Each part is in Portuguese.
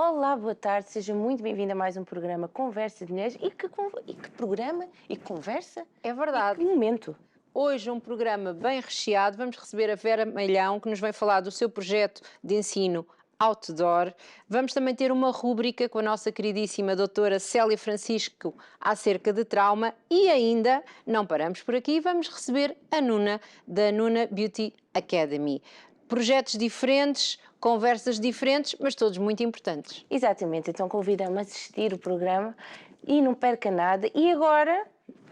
Olá, boa tarde, seja muito bem-vinda a mais um programa Conversa de Mulheres. E que programa? E que conversa? É E verdade. que momento? Hoje um programa bem recheado. Vamos receber a Vera Malhão, que nos vem falar do seu projeto de ensino outdoor. Vamos também ter uma rúbrica com a nossa queridíssima doutora Célia Francisco acerca de trauma e ainda, não paramos por aqui, vamos receber a Nuna, da Nuna Beauty Academy. Projetos diferentes, conversas diferentes, mas todos muito importantes. Exatamente, então convida-me a assistir o programa e não perca nada. E agora,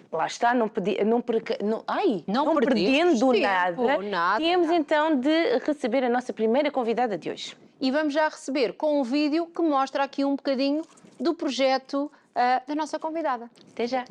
lá está, não perdendo perdemos tempo, nada, temos então de receber a nossa primeira convidada de hoje. E vamos já receber com um vídeo que mostra aqui um bocadinho do projeto da nossa convidada. Até já.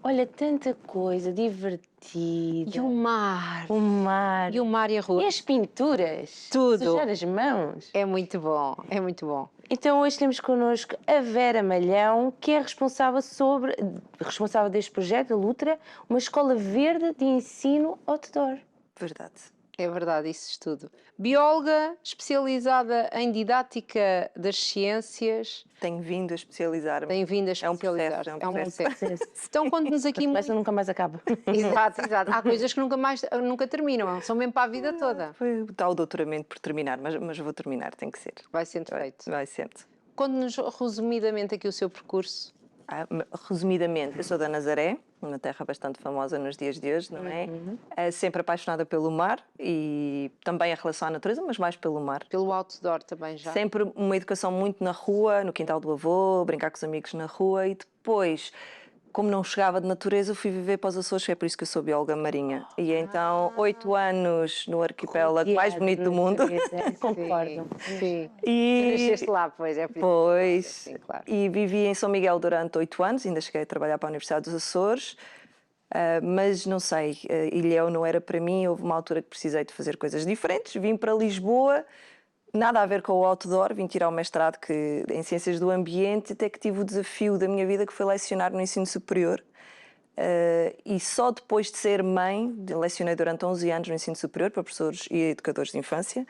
Olha, tanta coisa divertida. E o mar. O mar. E o mar e a rua. E as pinturas. Tudo. Sujar as mãos. É muito bom, é muito bom. Então hoje temos connosco a Vera Malhão, que é responsável deste projeto, a Lutra, uma escola verde de ensino outdoor. Verdade. É verdade, isso tudo. Bióloga, especializada em didática das ciências. Tenho vindo a especializar-me. Tem vindo a É um especializar. processo, é um processo. Então conte-nos aqui muito. Começa nunca mais acaba. Exato, exato. Há coisas que nunca terminam, são mesmo para a vida toda. Foi o tal doutoramento por terminar, mas vou terminar, tem que ser. Vai sendo feito. Vai sendo. Conte-nos resumidamente aqui o seu percurso. Resumidamente, eu sou da Nazaré, uma terra bastante famosa nos dias de hoje, não é? Sempre apaixonada pelo mar e também a relação à natureza, mas mais pelo mar. Pelo outdoor também já. Sempre uma educação muito na rua, no quintal do avô, brincar com os amigos na rua e depois como não chegava de natureza, fui viver para os Açores, é por isso que eu sou bióloga marinha. E então, 8 anos no arquipélago mais bonito do mundo. Concordo. Sim. E Tu nasceste lá, pois, é por isso. Pois, Sim, claro. e vivi em São Miguel durante 8 anos, ainda cheguei a trabalhar para a Universidade dos Açores, mas não sei, Ilhéu não era para mim, houve uma altura que precisei de fazer coisas diferentes, vim para Lisboa, nada a ver com o outdoor, vim tirar o mestrado em Ciências do Ambiente, até que tive o desafio da minha vida que foi lecionar no ensino superior. E só depois de ser mãe, lecionei durante 11 anos no ensino superior para professores e educadores de infância,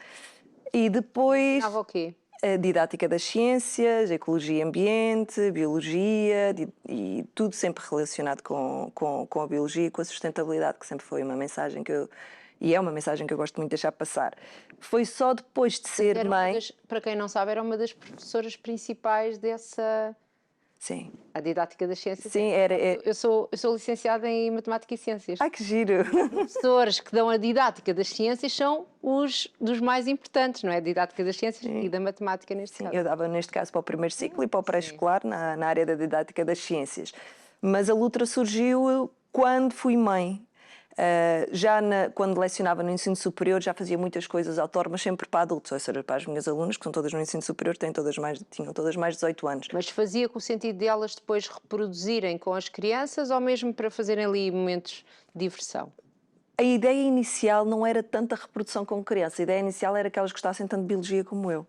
e depois... Ensinava o quê? A didática das ciências, ecologia e ambiente, biologia e tudo sempre relacionado com a biologia e com a sustentabilidade, que sempre foi uma mensagem e é uma mensagem que eu gosto muito de deixar passar. Foi só depois de ser mãe... Para quem não sabe, era uma das professoras principais dessa... Sim. A didática das ciências. Sim, Eu sou licenciada em Matemática e Ciências. Ai, que giro! Os professores que dão a didática das ciências são os dos mais importantes, não é? A didática das ciências e da matemática, neste caso. Eu dava, neste caso, para o primeiro ciclo e para o pré-escolar, na área da didática das ciências. Mas a luta surgiu quando fui mãe. Quando lecionava no ensino superior já fazia muitas coisas autónomas, sempre para adultos, ou seja, para as minhas alunas, que são todas no ensino superior, tinham todas mais de 18 anos. Mas fazia com o sentido de elas depois reproduzirem com as crianças ou mesmo para fazerem ali momentos de diversão? A ideia inicial não era tanta reprodução com criança, a ideia inicial era que elas gostassem tanto de biologia como eu.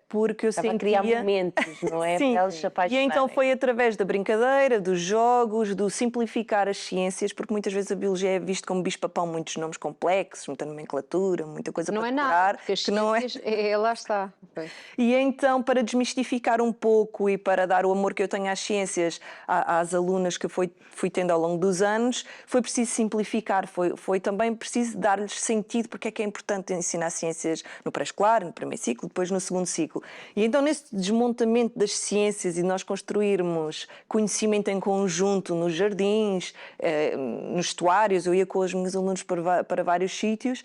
Porque eu Estava sentia... a criar momentos, não é? Sim. Para elas se E apaixonarem. então foi através da brincadeira, dos jogos, do simplificar as ciências, porque muitas vezes a biologia é vista como bicho-papão, muitos nomes complexos, muita nomenclatura, muita coisa Não para é decorar, nada, porque as que não é. ciências, lá está. Okay. E então, para desmistificar um pouco e para dar o amor que eu tenho às ciências às alunas que fui tendo ao longo dos anos, foi preciso simplificar, foi também preciso dar-lhes sentido, porque é que é importante ensinar ciências no pré-escolar, no primeiro ciclo, depois no segundo ciclo. E então, nesse desmontamento das ciências e nós construirmos conhecimento em conjunto nos jardins, nos estuários, eu ia com os meus alunos para vários sítios,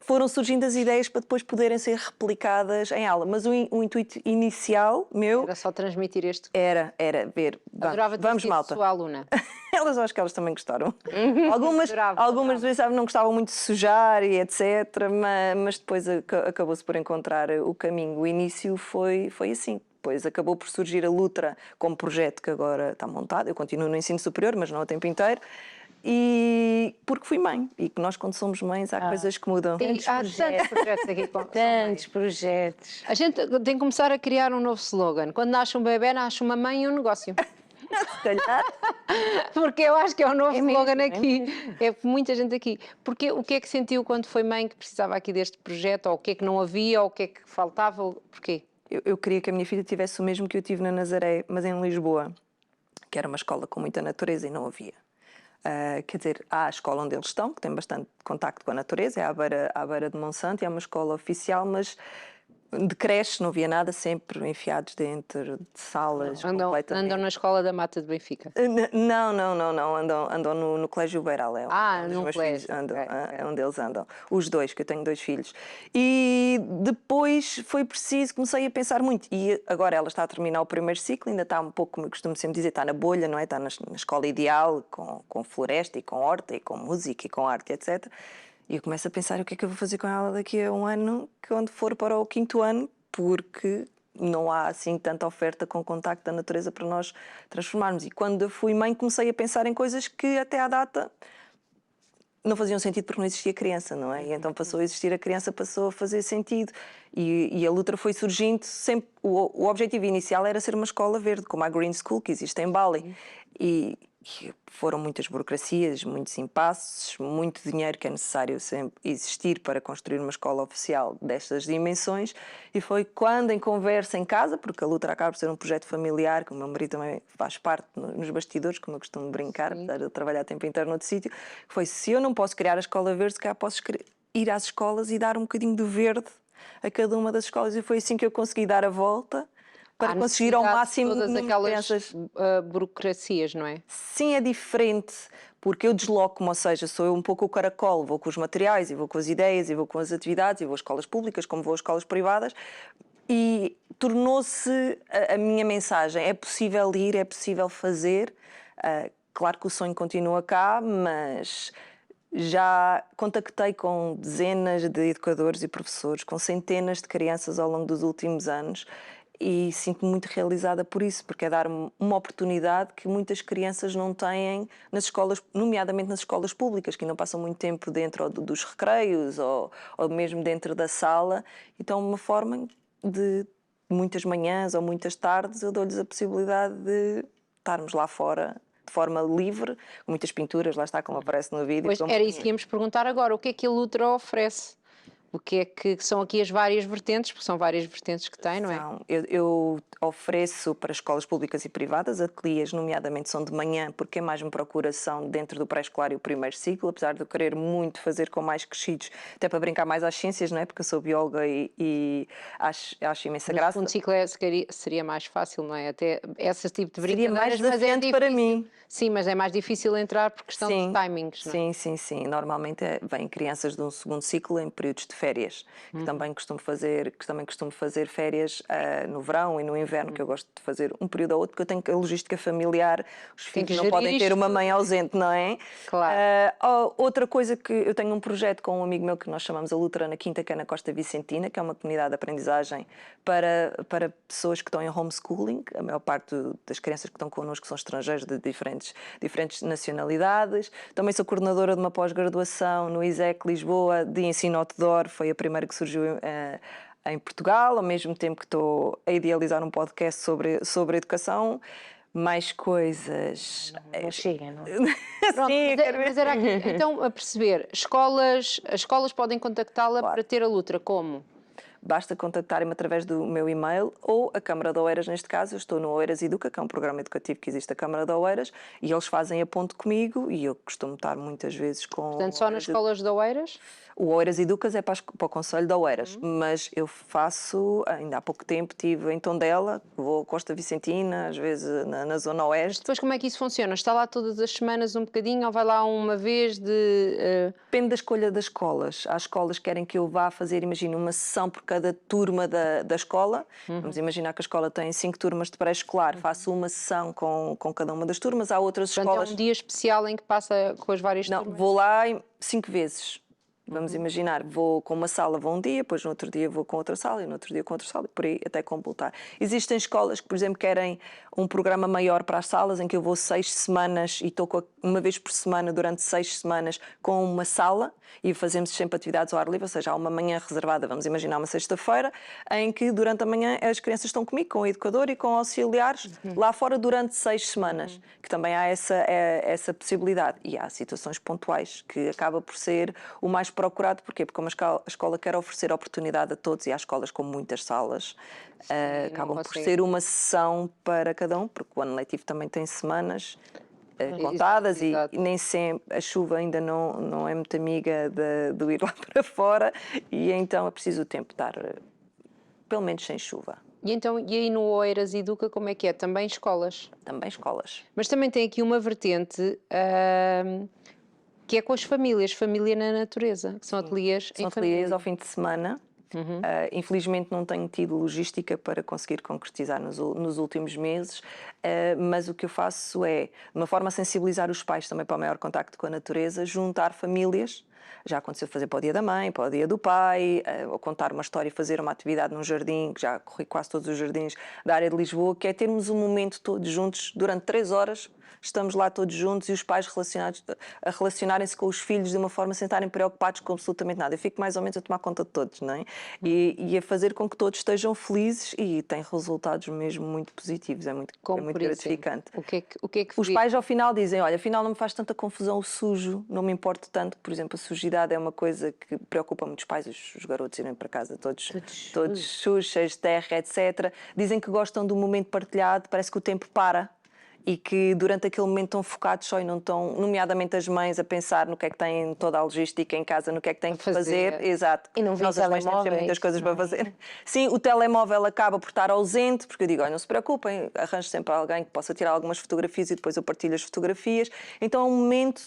foram surgindo as ideias para depois poderem ser replicadas em aula. Mas o intuito inicial meu... Era só transmitir este... Era ver... Vamos, malta. Sua aluna. Elas, acho que elas também gostaram. Adorava. Algumas vezes não gostavam muito de sujar e etc. Mas depois acabou-se por encontrar o caminho. O início foi assim. Depois acabou por surgir a Lutra como projeto que agora está montado. Eu continuo no ensino superior, mas não o tempo inteiro. E porque fui mãe. E que nós, quando somos mães, há coisas que mudam. Há tantos projetos aqui. Tantos projetos. A gente tem que começar a criar um novo slogan. Quando nasce um bebê, nasce uma mãe e um negócio. Se calhar. Porque eu acho que é o novo slogan mesmo, aqui. É muita gente aqui. Porque o que é que sentiu quando foi mãe que precisava aqui deste projeto? Ou o que é que não havia? Ou o que é que faltava? Porquê? Eu queria que a minha filha tivesse o mesmo que eu tive na Nazaré, mas em Lisboa, que era uma escola com muita natureza e não havia. Quer dizer, há a escola onde eles estão, que tem bastante contacto com a natureza, é à beira de Monsanto, e é uma escola oficial, mas de creche não havia nada, sempre enfiados dentro de salas completamente... Andam na escola da Mata de Benfica? Não, andam no Colégio Beiral. No colégio. É onde eles andam. Os dois, que eu tenho 2 filhos. E depois foi preciso, comecei a pensar muito. E agora ela está a terminar o primeiro ciclo, ainda está um pouco, como eu costumo sempre dizer, está na bolha, não é? Está na escola ideal, com floresta e com horta e com música e com arte, etc. E eu começo a pensar o que é que eu vou fazer com ela daqui a um ano, quando for para o 5º ano, porque não há assim tanta oferta com contacto da natureza para nós transformarmos. E quando eu fui mãe, comecei a pensar em coisas que até à data não faziam sentido porque não existia criança, não é? E então passou a existir a criança, passou a fazer sentido. E a Lutra foi surgindo sempre... O objetivo inicial era ser uma escola verde, como a Green School, que existe em Bali. E foram muitas burocracias, muitos impasses, muito dinheiro que é necessário sempre existir para construir uma escola oficial destas dimensões. E foi quando, em conversa em casa, porque a Lutra acaba por ser um projeto familiar, que o meu marido também faz parte nos bastidores, como eu costumo brincar, apesar de trabalhar tempo inteiro noutro sítio, foi: se eu não posso criar a escola verde, se calhar posso ir às escolas e dar um bocadinho de verde a cada uma das escolas. E foi assim que eu consegui dar a volta para conseguir ao máximo todas aquelas crianças. Burocracias, não é? Sim, é diferente, porque eu desloco-me, ou seja, sou eu um pouco o caracol, vou com os materiais, e vou com as ideias, e vou com as atividades, e vou às escolas públicas, como vou às escolas privadas, E tornou-se a minha mensagem: é possível ir, é possível fazer. Claro que o sonho continua cá, mas já contactei com dezenas de educadores e professores, com centenas de crianças ao longo dos últimos anos, e sinto-me muito realizada por isso, porque é dar uma oportunidade que muitas crianças não têm nas escolas, nomeadamente nas escolas públicas, que não passam muito tempo dentro dos recreios ou mesmo dentro da sala. Então, uma forma de muitas manhãs ou muitas tardes, eu dou-lhes a possibilidade de estarmos lá fora de forma livre, com muitas pinturas, lá está, como aparece no vídeo. Pois era isso que íamos perguntar agora. O que é que a Lutra oferece? O que é que são aqui as várias vertentes? Porque são várias vertentes que tem, não é? Eu ofereço para escolas públicas e privadas, ateliês, nomeadamente são de manhã, porque é mais uma procuração dentro do pré-escolar e o primeiro ciclo, apesar de eu querer muito fazer com mais crescidos, até para brincar mais às ciências, não é? Porque eu sou bióloga e acho imensa graça. O segundo ciclo seria mais fácil, não é? Até esse tipo de Seria mais brincadeiras, mas é desafiante para mim. Sim, mas é mais difícil entrar por questão de timings, não é? Sim. Normalmente vêm crianças de um segundo ciclo em períodos de férias, que também costumo fazer férias no verão e no inverno, que eu gosto de fazer um período ou outro, porque eu tenho a logística familiar, os filhos não podem ter uma mãe ausente, não é? Claro. Outra coisa que eu tenho um projeto com um amigo meu que nós chamamos a Lutra na Quinta, que é na Costa Vicentina, que é uma comunidade de aprendizagem para pessoas que estão em homeschooling. A maior parte das crianças que estão connosco são estrangeiros de diferentes nacionalidades. Também sou coordenadora de uma pós-graduação no ISEC Lisboa de ensino outdoor, foi a primeira que surgiu em Portugal, ao mesmo tempo que estou a idealizar um podcast sobre educação. Mais coisas. Não chega, não é? Pronto, Sim, mas era aqui. Então, a perceber, as escolas podem contactá-la para ter a Lutra, como? Basta contactarem-me através do meu e-mail ou a Câmara de Oeiras, neste caso. Eu estou no Oeiras Educa, que é um programa educativo que existe da Câmara de Oeiras, e eles fazem a ponte comigo e eu costumo estar muitas vezes com... Portanto, só nas escolas de Oeiras? O Oeiras Educas é para o Conselho de Oeiras, mas eu faço, ainda há pouco tempo estive em Tondela, vou a Costa Vicentina, às vezes na Zona Oeste. Depois como é que isso funciona? Está lá todas as semanas um bocadinho ou vai lá uma vez de... Depende da escolha das escolas. Há escolas que querem que eu vá fazer, imagina, uma sessão por cada turma da escola. Vamos imaginar que a escola tem 5 turmas de pré-escolar, faço uma sessão com cada uma das turmas. Há outras escolas... é um dia especial em que passa com as várias turmas? Não, vou lá 5 vezes. Vamos imaginar, vou com uma sala, vou um dia, depois no outro dia vou com outra sala e no outro dia com outra sala, e por aí até completar. Existem escolas que, por exemplo, querem um programa maior para as salas, em que eu vou 6 semanas e estou uma vez por semana, durante 6 semanas, com uma sala e fazemos sempre atividades ao ar livre, ou seja, há uma manhã reservada, vamos imaginar uma sexta-feira, em que durante a manhã as crianças estão comigo, com o educador e com auxiliares, lá fora durante 6 semanas, que também há essa possibilidade. E há situações pontuais, que acaba por ser o mais procurado. Porquê? Porque como a escola quer oferecer oportunidade a todos, e há escolas com muitas salas, acabam por ser uma sessão para cada um, porque o ano letivo também tem semanas contadas e nem sempre a chuva ainda não é muito amiga de ir lá para fora, e então é preciso o tempo estar pelo menos sem chuva. E aí no Oeiras Educa como é que é? Também escolas? Também escolas. Mas também tem aqui uma vertente que é com as famílias, família na natureza, que são ateliês São ateliês ao fim de semana. Infelizmente não tenho tido logística para conseguir concretizar nos últimos meses, mas o que eu faço é, de uma forma a sensibilizar os pais também para o maior contacto com a natureza, juntar famílias. Já aconteceu fazer para o Dia da Mãe, para o Dia do Pai, ou contar uma história e fazer uma atividade num jardim, que já corri quase todos os jardins da área de Lisboa, que é termos um momento todos juntos, durante 3 horas, estamos lá todos juntos e os pais a relacionarem-se com os filhos de uma forma sem estarem preocupados com absolutamente nada. Eu fico mais ou menos a tomar conta de todos, não é? E a fazer com que todos estejam felizes, e tem resultados mesmo muito positivos, é muito gratificante. O que é que os pais ao final dizem, olha, afinal não me faz tanta confusão o sujo, não me importa tanto, por exemplo, a sujidade é uma coisa que preocupa muitos pais, os garotos irem para casa todos sujos, cheios de terra, etc. Dizem que gostam do momento partilhado, parece que o tempo para. E que durante aquele momento estão focados só e não estão, nomeadamente as mães, a pensar no que é que têm toda a logística em casa, no que é que têm que fazer. Exato. E não vê Nós as mães temos muitas coisas para fazer. Sim, o telemóvel acaba por estar ausente, porque eu digo, olha, não se preocupem, arranjo sempre alguém que possa tirar algumas fotografias e depois eu partilho as fotografias. Então é um momento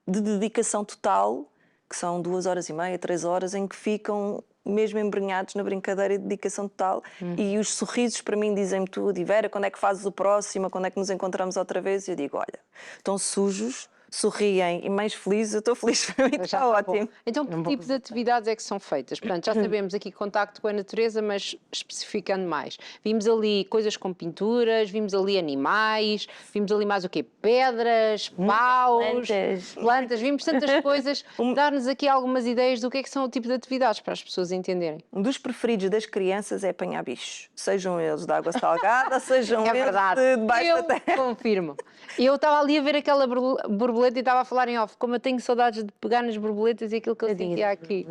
de dedicação total, que são 2 horas e meia, 3 horas, em que ficam mesmo embrenhados na brincadeira e dedicação total. E os sorrisos para mim dizem-me tudo. E Vera, quando é que fazes o próximo? Quando é que nos encontramos outra vez? E eu digo, olha, estão sujos, sorriem e mais felizes, eu estou feliz, para mim Já está está ótimo. bom. Então, que tipo de atividades é que são feitas? Portanto, já sabemos aqui contacto com a natureza, mas especificando mais. Vimos ali coisas com pinturas, vimos ali animais, vimos ali mais o quê? Pedras, paus, plantas, vimos tantas coisas. Dar-nos aqui algumas ideias do que é que são o tipo de atividades para as pessoas entenderem. Um dos preferidos das crianças é apanhar bichos. Sejam eles de água salgada, sejam É eles verdade. de debaixo Eu da terra. confirmo. Eu estava ali a ver aquela borboleta e estava a falar em off, como eu tenho saudades de pegar nas borboletas e aquilo que eu sentia aqui.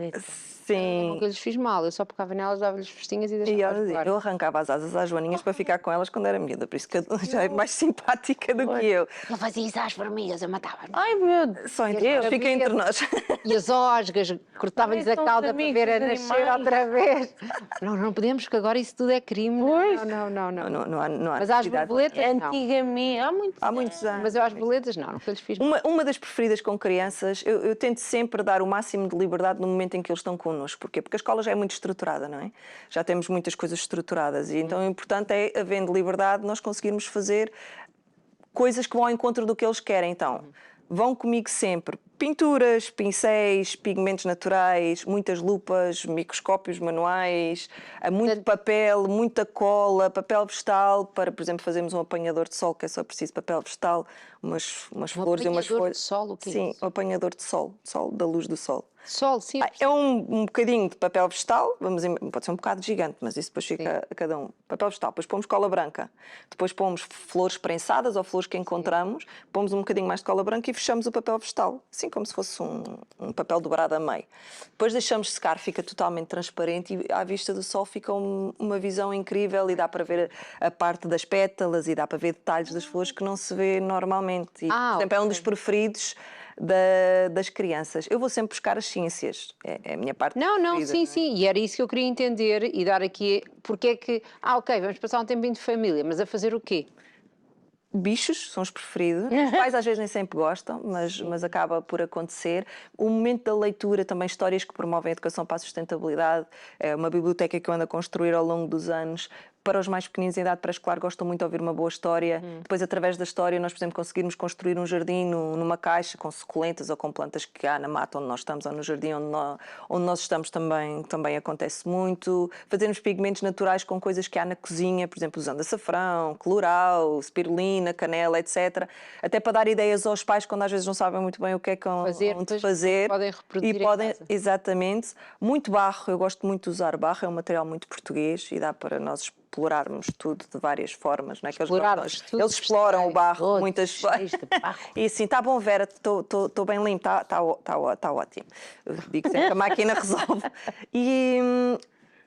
Sim. Nunca lhes fiz mal, eu só pegava nelas, dava-lhes festinhas e E deixava-as olha, voar. eu arrancava as asas às joaninhas para ficar com elas quando era miúda, por isso que já é mais simpática do que eu. Eu fazia isso às formigas, eu matava. Ai, meu Deus. Só as eu, fica entre nós. E as osgas, cortava-lhes a São cauda para amigos ver a dos nascer animais. outra vez. Não, não podemos, porque agora isso tudo é crime. Pois. Não, não, não, não. Não há Mas às necessidade. borboletas, não. Antigamente, Há muitos anos. Mas eu às borboletas, não, nunca lhes fiz mal. Uma das preferidas com crianças, eu tento sempre dar o máximo de liberdade no momento em que eles estão connosco. Porquê? Porque a escola já é muito estruturada, não é? Já temos muitas coisas estruturadas e então o importante é, havendo liberdade, nós conseguirmos fazer coisas que vão ao encontro do que eles querem. Então, vão comigo sempre. Pinturas, pincéis, pigmentos naturais, muitas lupas, microscópios manuais, muito papel, muita cola, papel vegetal, para, por exemplo, fazermos um apanhador de sol, que é só preciso papel vegetal, umas flores e umas apanhador folhas. de sol, o que é Sim, isso? um apanhador de sol, da luz do sol. Sol, sim. É um bocadinho de papel vegetal, pode ser um bocado gigante, mas isso depois fica a cada um. Papel vegetal, depois pomos cola branca, depois pomos flores prensadas ou flores que encontramos, pomos um bocadinho mais de cola branca e fechamos o papel vegetal, assim como se fosse um papel dobrado a meio. Depois deixamos secar, fica totalmente transparente e à vista do sol fica uma visão incrível e dá para ver a parte das pétalas e dá para ver detalhes das flores que não se vê normalmente. E, por exemplo, é um dos preferidos das crianças. Eu vou sempre buscar as ciências, é a minha parte Não, preferida. sim, sim, e era isso que eu queria entender e dar aqui, porque é que, ok, vamos passar um tempinho de família, mas a fazer o quê? Bichos são os preferidos. Os pais às vezes nem sempre gostam, mas acaba por acontecer. O momento da leitura, também histórias que promovem a educação para a sustentabilidade. É uma biblioteca que eu ando a construir ao longo dos anos. Para os mais pequeninos em idade pré-escolar gostam muito de ouvir uma boa história. Depois, através da história, nós, por exemplo, conseguirmos construir um jardim numa caixa com suculentas ou com plantas que há na mata onde nós estamos ou no jardim onde nós estamos também acontece muito. Fazermos pigmentos naturais com coisas que há na cozinha, por exemplo, usando açafrão, colorau, spirulina, canela, etc. Até para dar ideias aos pais quando às vezes não sabem muito bem o que é que onde fazer. Podem reproduzir E podem, em casa. exatamente. Muito barro, eu gosto muito de usar barro, é um material muito português e dá para nós explorarmos tudo de várias formas, não é? Que eles exploram o barro Todos muitas cheios de barro. E assim, está bom, Vera, estou bem limpo, está ótimo. Eu digo sempre que a máquina resolve. E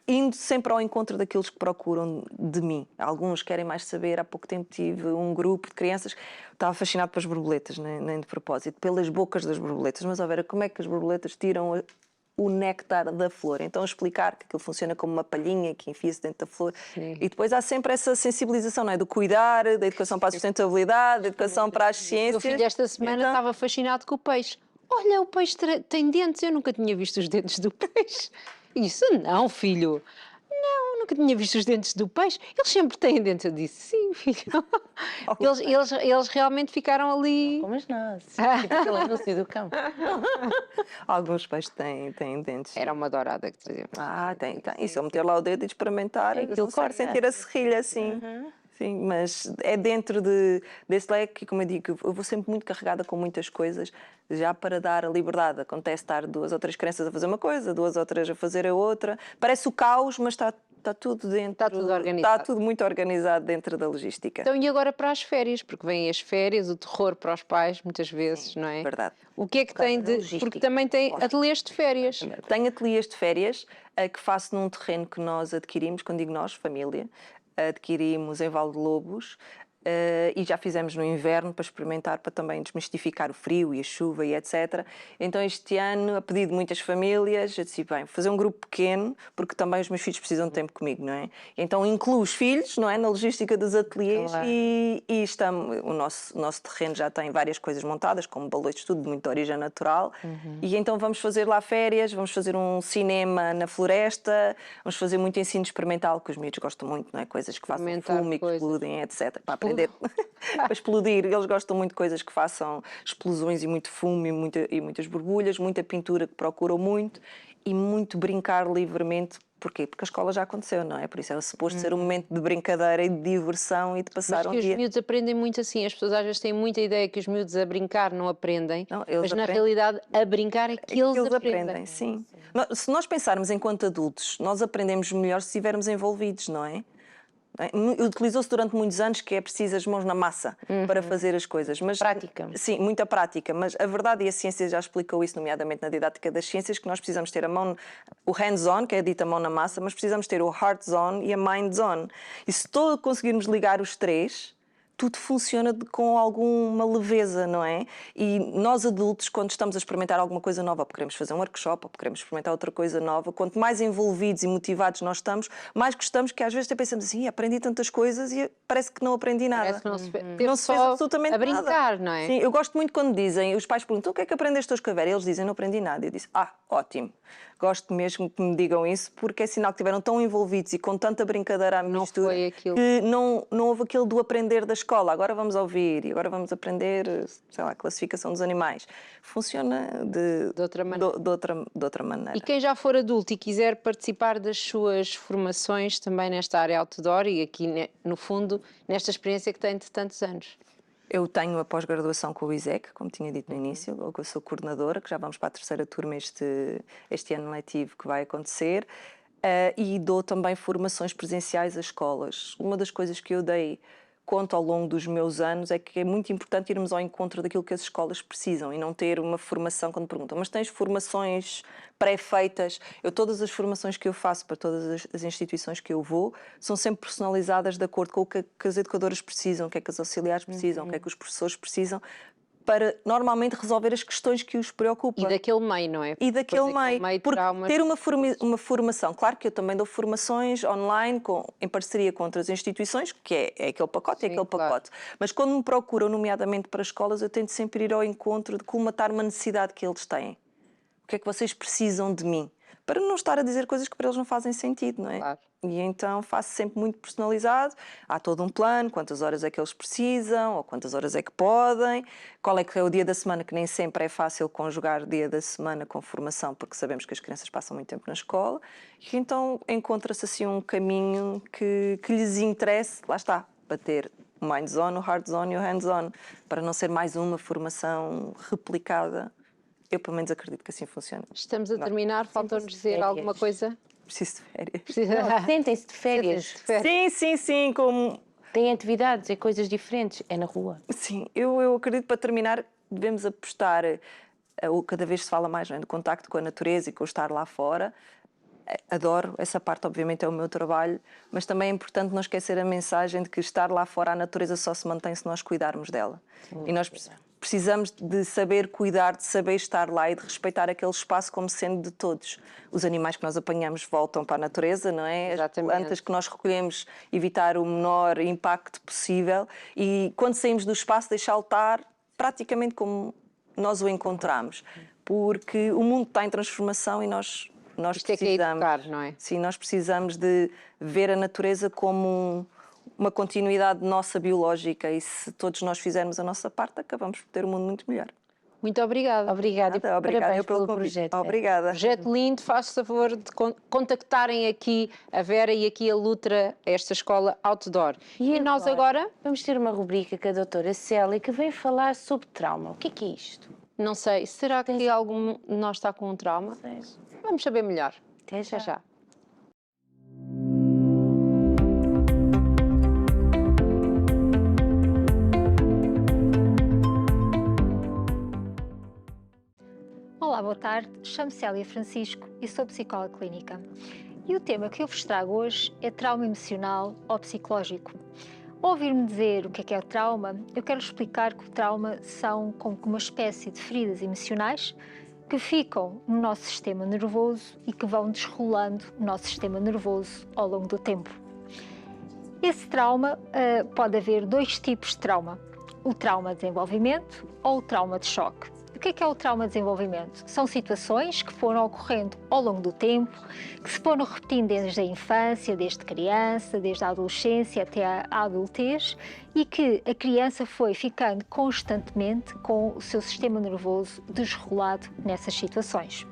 indo sempre ao encontro daqueles que procuram de mim. Alguns querem mais saber. Há pouco tempo tive um grupo de crianças, estava fascinado pelas borboletas, nem de propósito, pelas bocas das borboletas. Mas, ó Vera, como é que as borboletas tiram o néctar da flor? Então explicar que aquilo funciona como uma palhinha que enfia-se dentro da flor. Sim. E depois há sempre essa sensibilização, não é? Do cuidar, da educação para a sustentabilidade, da educação para as O meu ciências. filho esta semana Então, estava fascinado com o peixe. Olha, o peixe tem dentes, eu nunca tinha visto os dentes do peixe. Isso não, filho. Não, nunca tinha visto os dentes do peixe. Eles sempre têm dentes. Eu disse, sim, filho. Eles realmente ficaram ali. Como as nós. Tipo aquele anúncio do cão. alguns peixes têm dentes. Era uma dourada que trazia. Tem. E se eu meter lá o dedo e experimentar, aquilo não sei, corta. sentir a serrilha assim. Sim, mas é dentro desse leque, como eu digo, eu vou sempre muito carregada com muitas coisas, já para dar a liberdade. Acontece estar 2 ou 3 crianças a fazer uma coisa, 2 ou 3 a fazer a outra. Parece o caos, mas está tudo dentro. Está tudo organizado. Está tudo muito organizado dentro da logística. Então, e agora para as férias? Porque vêm as férias, o terror para os pais, muitas vezes, não é? Verdade. O que é que tem da de. logística. Porque também tem ateliês de férias. Tenho ateliês de férias que faço num terreno que nós adquirimos, quando digo nós, família, adquirimos em Valdelobos. e já fizemos no inverno para experimentar, para também desmistificar o frio e a chuva e etc. Então este ano, a pedido de muitas famílias, eu disse, bem, fazer um grupo pequeno, porque também os meus filhos precisam de tempo comigo, não é? Então incluo os filhos, não é, na logística dos ateliês, Claro. e estamos, o nosso terreno já tem várias coisas montadas, como balões de estudo de muita origem natural, e então vamos fazer lá férias, vamos fazer um cinema na floresta, vamos fazer muito ensino experimental, que os miúdos gostam muito, não é? Coisas que façam Experimentar fumo e que coisas. explodem, etc. Para aprender, para explodir. Eles gostam muito de coisas que façam explosões e muito fumo e muitas borbulhas, muita pintura que procuram muito e muito brincar livremente. Porquê? Porque a escola já aconteceu, não é? Por isso era suposto ser um momento de brincadeira e de diversão e de passar Mas um que os dia. miúdos aprendem muito assim. As pessoas às vezes têm muita ideia que os miúdos a brincar não aprendem, Não, eles mas na aprendem. realidade a brincar é que eles aprendem. Sim. Se nós pensarmos enquanto adultos, nós aprendemos melhor se estivermos envolvidos, não é? Utilizou-se durante muitos anos que é preciso as mãos na massa para fazer as coisas. Mas, Prática. Sim, muita prática. Mas a verdade, e a ciência já explicou isso, nomeadamente na didática das ciências, que nós precisamos ter a mão, o hands-on, que é a dita mão na massa, mas precisamos ter o heart-on e a mind-on. E se todos conseguirmos ligar os três, tudo funciona com alguma leveza, não é? E nós adultos, quando estamos a experimentar alguma coisa nova, ou queremos fazer um workshop, ou queremos experimentar outra coisa nova, quanto mais envolvidos e motivados nós estamos, mais gostamos, que às vezes até pensamos assim, aprendi tantas coisas e parece que não aprendi nada. Parece que não se teve Não se fez só absolutamente a brincar, nada. não é? Sim, eu gosto muito quando dizem, os pais perguntam, o que é que aprendeste hoje com a Vera? Eles dizem, não aprendi nada. Eu disse, ótimo. Gosto mesmo que me digam isso, porque é sinal que estiveram tão envolvidos e com tanta brincadeira à mistura foi aquilo. que não houve aquilo do aprender da escola. Agora vamos ouvir e agora vamos aprender, sei lá, a classificação dos animais. Funciona De outra maneira. de outra maneira. E quem já for adulto e quiser participar das suas formações também nesta área outdoor e aqui, no fundo, nesta experiência que tem de tantos anos? Eu tenho a pós-graduação com o ISEC, como tinha dito no início, ou que eu sou coordenadora, que já vamos para a terceira turma este ano letivo que vai acontecer, e dou também formações presenciais a escolas. Uma das coisas que eu dei conta ao longo dos meus anos é que é muito importante irmos ao encontro daquilo que as escolas precisam e não ter uma formação quando perguntam, mas tens formações pré-feitas? Todas as formações que eu faço para todas as instituições que eu vou são sempre personalizadas de acordo com o que as educadoras precisam, o que é que as auxiliares precisam, o que é que os professores precisam, para normalmente resolver as questões que os preocupam. E daquele meio, não é? E daquele meio, porque terá umas... ter uma formação, claro que eu também dou formações online em parceria com outras instituições, que é aquele pacote, Sim, é aquele claro. pacote. Mas quando me procuram, nomeadamente para escolas, eu tento sempre ir ao encontro de colmatar uma necessidade que eles têm. O que é que vocês precisam de mim? Para não estar a dizer coisas que para eles não fazem sentido, não é? Claro. E então faço sempre muito personalizado, há todo um plano, quantas horas é que eles precisam, ou quantas horas é que podem, qual é que é o dia da semana, que nem sempre é fácil conjugar dia da semana com formação, porque sabemos que as crianças passam muito tempo na escola, e então encontra-se assim um caminho que lhes interesse, lá está, para ter o mind-on, o heart-on e o hands-on, para não ser mais uma formação replicada. Eu, pelo menos, acredito que assim funciona. Estamos a terminar, faltou-nos dizer férias. alguma coisa? Preciso de férias. Sentem-se de férias. Sentem-se de férias. Sim, como... Têm atividades, é coisas diferentes. É na rua. Sim, eu acredito, para terminar, devemos apostar, cada vez se fala mais, não é, do contacto com a natureza e com o estar lá fora. Adoro essa parte, obviamente é o meu trabalho, mas também é importante não esquecer a mensagem de que estar lá fora, a natureza só se mantém se nós cuidarmos dela. E nós precisamos de saber cuidar, de saber estar lá e de respeitar aquele espaço como sendo de todos. Os animais que nós apanhamos voltam para a natureza, não é? As Exatamente. plantas que nós recolhemos, evitar o menor impacto possível e quando saímos do espaço deixá-lo estar praticamente como nós o encontramos, porque o mundo está em transformação e nós Isto é que é precisamos, educar, não é? sim, nós precisamos de ver a natureza como uma continuidade nossa biológica e se todos nós fizermos a nossa parte, acabamos por ter um mundo muito melhor. Muito obrigada. Obrigada. Nada, obrigada Parabéns eu pelo pelo convite. projeto. Obrigada. Projeto lindo, faço favor de contactarem aqui a Vera e aqui a Lutra, esta escola outdoor. E nós agora, Vamos ter uma rubrica com a doutora Célia que vem falar sobre trauma. O que é isto? não sei, será que algum de nós está com um trauma? Vamos saber melhor. Até já. Até já. Olá, boa tarde. Chamo-me Célia Francisco e sou psicóloga clínica. E o tema que eu vos trago hoje é trauma emocional ou psicológico. Ao ouvir-me dizer o que é o trauma, eu quero explicar que o trauma são como que uma espécie de feridas emocionais que ficam no nosso sistema nervoso e que vão desrolando o nosso sistema nervoso ao longo do tempo. Esse trauma, pode haver dois tipos de trauma: o trauma de desenvolvimento ou o trauma de choque. O que é o trauma de desenvolvimento? São situações que foram ocorrendo ao longo do tempo, que se foram repetindo desde a infância, desde criança, desde a adolescência até a adultez, e que a criança foi ficando constantemente com o seu sistema nervoso desregulado nessas situações.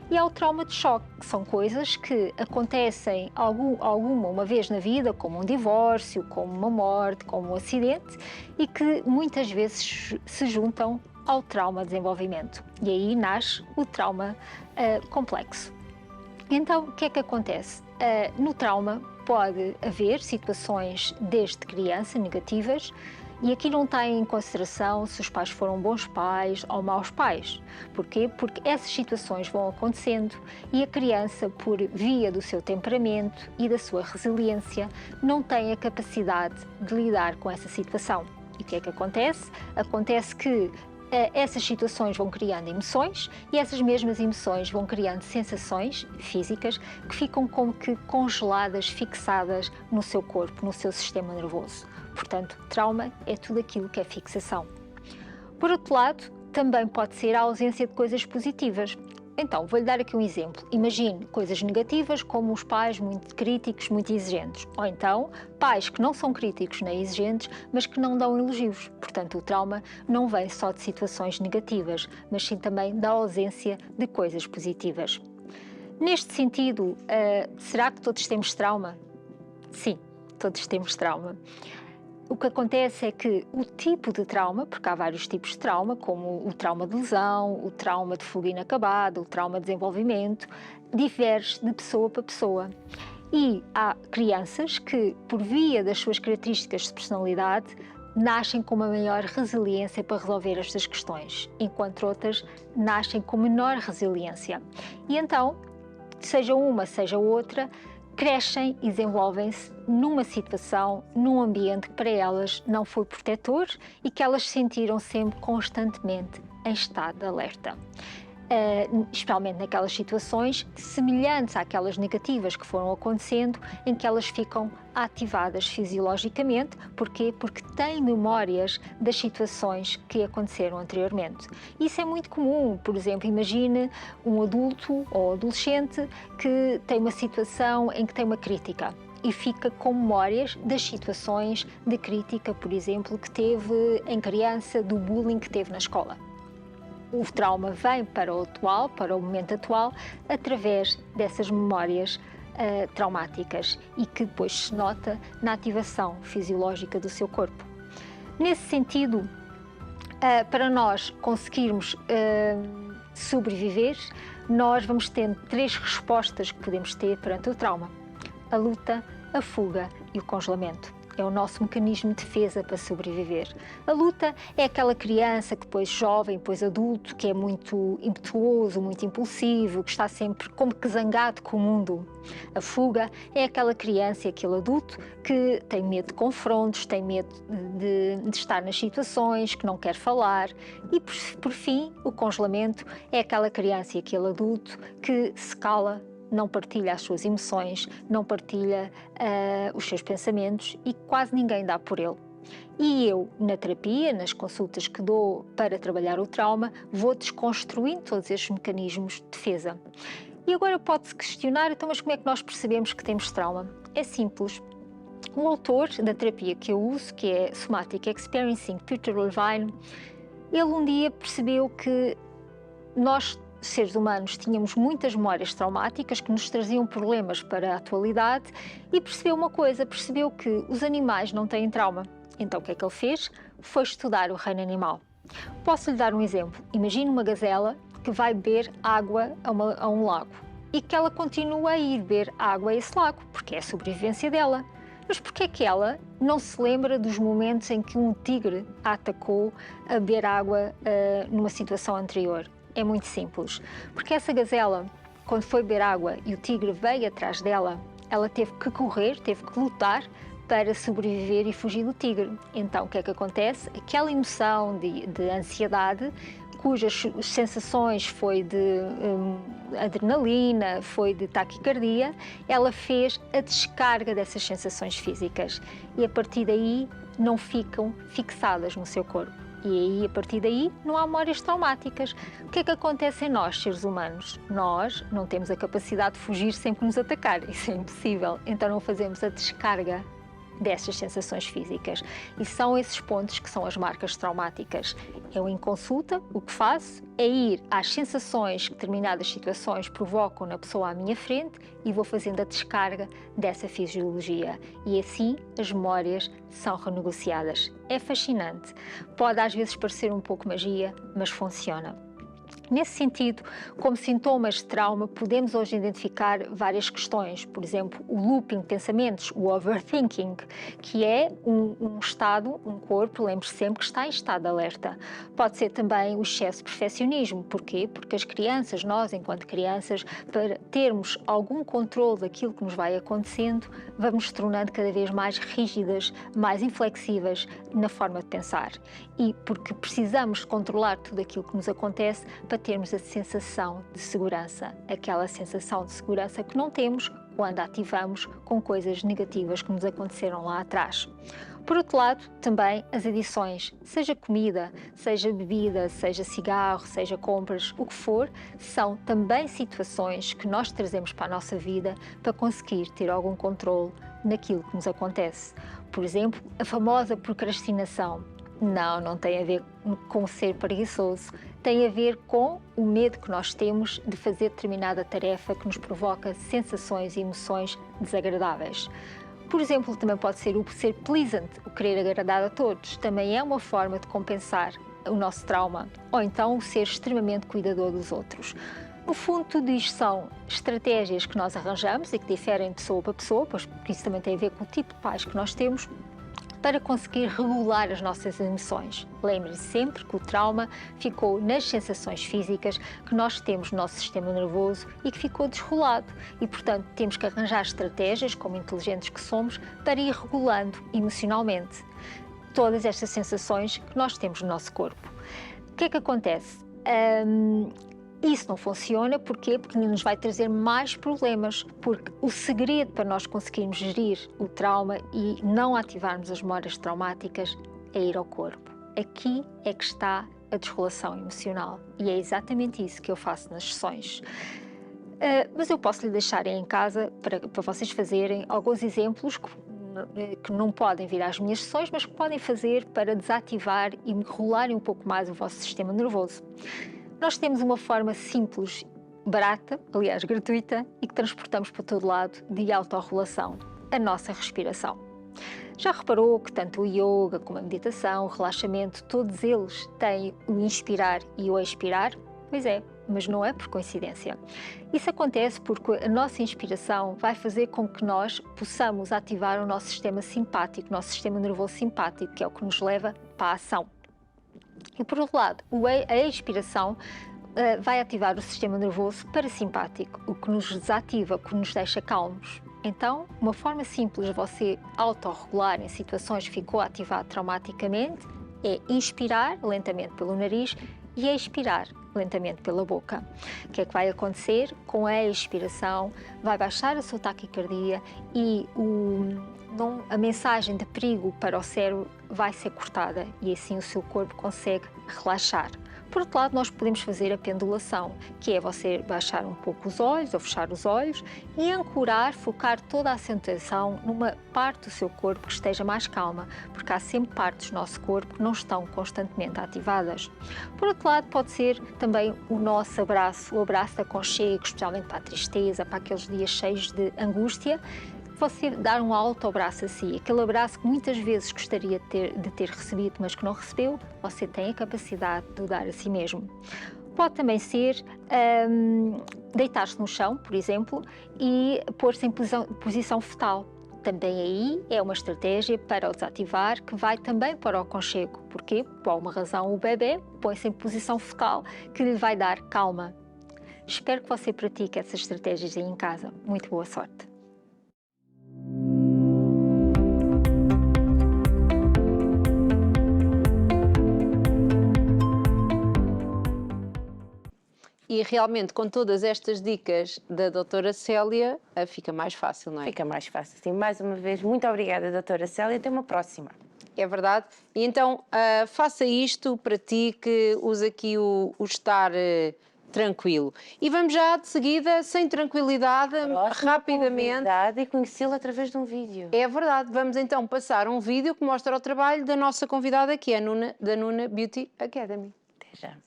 E há o trauma de choque, que são coisas que acontecem uma vez na vida, como um divórcio, como uma morte, como um acidente, e que muitas vezes se juntam ao trauma de desenvolvimento. E aí nasce o trauma complexo. Então, o que é que acontece? No trauma pode haver situações desde criança negativas, e aqui não tem em consideração se os pais foram bons pais ou maus pais. Porquê? Porque essas situações vão acontecendo e a criança, por via do seu temperamento e da sua resiliência, não tem a capacidade de lidar com essa situação. E o que é que acontece? Acontece que essas situações vão criando emoções e essas mesmas emoções vão criando sensações físicas que ficam como que congeladas, fixadas no seu corpo, no seu sistema nervoso. Portanto, trauma é tudo aquilo que é fixação. Por outro lado, também pode ser a ausência de coisas positivas. Então, vou-lhe dar aqui um exemplo. Imagine coisas negativas como os pais muito críticos, muito exigentes. Ou então, pais que não são críticos nem exigentes, mas que não dão elogios. Portanto, o trauma não vem só de situações negativas, mas sim também da ausência de coisas positivas. Neste sentido, será que todos temos trauma? Sim, todos temos trauma. O que acontece é que o tipo de trauma, porque há vários tipos de trauma, como o trauma de lesão, o trauma de fuga inacabada, o trauma de desenvolvimento, diverge de pessoa para pessoa. E há crianças que, por via das suas características de personalidade, nascem com uma maior resiliência para resolver estas questões, enquanto outras nascem com menor resiliência. E então, seja uma, seja outra, crescem e desenvolvem-se numa situação, num ambiente que para elas não foi protetor e que elas se sentiram sempre constantemente em estado de alerta. Especialmente naquelas situações semelhantes àquelas negativas que foram acontecendo, em que elas ficam ativadas fisiologicamente. Porquê? Porque têm memórias das situações que aconteceram anteriormente. Isso é muito comum. Por exemplo, imagine um adulto ou adolescente que tem uma situação em que tem uma crítica e fica com memórias das situações de crítica, por exemplo, que teve em criança, do bullying que teve na escola. O trauma vem para o momento atual, através dessas memórias traumáticas e que depois se nota na ativação fisiológica do seu corpo. Nesse sentido, para nós conseguirmos sobreviver, nós vamos tendo 3 respostas que podemos ter perante o trauma: a luta, a fuga e o congelamento. É o nosso mecanismo de defesa para sobreviver. A luta é aquela criança que depois jovem, depois adulto, que é muito impetuoso, muito impulsivo, que está sempre como que zangado com o mundo. A fuga é aquela criança e aquele adulto que tem medo de confrontos, tem medo de estar nas situações, que não quer falar. E por fim, o congelamento é aquela criança e aquele adulto que se cala, não partilha as suas emoções, não partilha os seus pensamentos e quase ninguém dá por ele. E eu, na terapia, nas consultas que dou para trabalhar o trauma, vou desconstruindo todos estes mecanismos de defesa. E agora pode-se questionar, então, mas como é que nós percebemos que temos trauma? É simples. Um autor da terapia que eu uso, que é Somatic Experiencing, Peter Levine, ele um dia percebeu que nós, seres humanos, tínhamos muitas memórias traumáticas que nos traziam problemas para a atualidade e percebeu uma coisa, percebeu que os animais não têm trauma. Então o que é que ele fez? Foi estudar o reino animal. Posso lhe dar um exemplo. Imagine uma gazela que vai beber água a um lago e que ela continua a ir beber água a esse lago, porque é a sobrevivência dela. Mas porquê é que ela não se lembra dos momentos em que um tigre a atacou a beber água numa situação anterior? É muito simples, porque essa gazela, quando foi beber água e o tigre veio atrás dela, ela teve que correr, teve que lutar para sobreviver e fugir do tigre. Então, o que é que acontece? Aquela emoção de ansiedade, cujas sensações foi de adrenalina, foi de taquicardia, ela fez a descarga dessas sensações físicas e a partir daí não ficam fixadas no seu corpo. E aí, a partir daí, não há memórias traumáticas. O que é que acontece em nós, seres humanos? Nós não temos a capacidade de fugir sem que nos atacarem, isso é impossível. Então não fazemos a descarga dessas sensações físicas. E são esses pontos que são as marcas traumáticas. Eu, em consulta, o que faço é ir às sensações que determinadas situações provocam na pessoa à minha frente e vou fazendo a descarga dessa fisiologia. E assim as memórias são renegociadas. É fascinante. Pode às vezes parecer um pouco magia, mas funciona. Nesse sentido, como sintomas de trauma, podemos hoje identificar várias questões. Por exemplo, o looping de pensamentos, o overthinking, que é um estado, um corpo, lembre-se sempre que está em estado de alerta. Pode ser também o excesso de perfeccionismo. Porquê? Porque as crianças, nós enquanto crianças, para termos algum controle daquilo que nos vai acontecendo, vamos se tornando cada vez mais rígidas, mais inflexíveis na forma de pensar. E porque precisamos controlar tudo aquilo que nos acontece para termos a sensação de segurança, aquela sensação de segurança que não temos quando ativamos com coisas negativas que nos aconteceram lá atrás. Por outro lado, também as adições, seja comida, seja bebida, seja cigarro, seja compras, o que for, são também situações que nós trazemos para a nossa vida para conseguir ter algum controle naquilo que nos acontece. Por exemplo, a famosa procrastinação. Não tem a ver com ser preguiçoso, tem a ver com o medo que nós temos de fazer determinada tarefa que nos provoca sensações e emoções desagradáveis. Por exemplo, também pode ser o ser pleasant, o querer agradar a todos, também é uma forma de compensar o nosso trauma, ou então o ser extremamente cuidador dos outros. No fundo, tudo isto são estratégias que nós arranjamos e que diferem de pessoa para pessoa, pois isso também tem a ver com o tipo de pais que nós temos, para conseguir regular as nossas emoções. Lembre-se sempre que o trauma ficou nas sensações físicas que nós temos no nosso sistema nervoso e que ficou desregulado. E, portanto, temos que arranjar estratégias, como inteligentes que somos, para ir regulando emocionalmente todas estas sensações que nós temos no nosso corpo. O que é que acontece? Isso não funciona, porquê? Porque nos vai trazer mais problemas, porque o segredo para nós conseguirmos gerir o trauma e não ativarmos as memórias traumáticas é ir ao corpo. Aqui é que está a desregulação emocional e é exatamente isso que eu faço nas sessões. Mas eu posso lhe deixar em casa para vocês fazerem alguns exemplos que não podem vir às minhas sessões, mas que podem fazer para desativar e regularem um pouco mais o vosso sistema nervoso. Nós temos uma forma simples, barata, aliás gratuita, e que transportamos para todo lado de autorregulação, a nossa respiração. Já reparou que tanto o yoga como a meditação, o relaxamento, todos eles têm o inspirar e o expirar? Pois é, mas não é por coincidência. Isso acontece porque a nossa inspiração vai fazer com que nós possamos ativar o nosso sistema simpático, o nosso sistema nervoso simpático, que é o que nos leva para a ação. E por outro lado, a expiração vai ativar o sistema nervoso parasimpático, o que nos desativa, o que nos deixa calmos. Então, uma forma simples de você autorregular em situações que ficou ativado traumaticamente é inspirar lentamente pelo nariz e expirar lentamente pela boca. O que é que vai acontecer? Com a expiração vai baixar a sua taquicardia e a mensagem de perigo para o cérebro vai ser cortada e assim o seu corpo consegue relaxar. Por outro lado, nós podemos fazer a pendulação, que é você baixar um pouco os olhos ou fechar os olhos e ancorar, focar toda a atenção numa parte do seu corpo que esteja mais calma, porque há sempre partes do nosso corpo que não estão constantemente ativadas. Por outro lado, pode ser também o nosso abraço, o abraço de aconchego, especialmente para a tristeza, para aqueles dias cheios de angústia, você dar um alto abraço a si, aquele abraço que muitas vezes gostaria de ter recebido, mas que não recebeu, você tem a capacidade de o dar a si mesmo. Pode também ser deitar-se no chão, por exemplo, e pôr-se em posição fetal. Também aí é uma estratégia para o desativar que vai também para o aconchego. Porquê? Por alguma razão o bebê põe-se em posição fetal, que lhe vai dar calma. Espero que você pratique essas estratégias aí em casa. Muito boa sorte! E realmente, com todas estas dicas da doutora Célia, fica mais fácil, não é? Fica mais fácil. Sim, mais uma vez, muito obrigada, doutora Célia. Até uma próxima. É verdade. E então, faça isto, pratique, use aqui o estar tranquilo. E vamos já, de seguida, sem tranquilidade, rapidamente. E conhecê-la através de um vídeo. É verdade. Vamos então passar um vídeo que mostra o trabalho da nossa convidada, que é a Nuna, da Nuna Beauty Academy. Até já.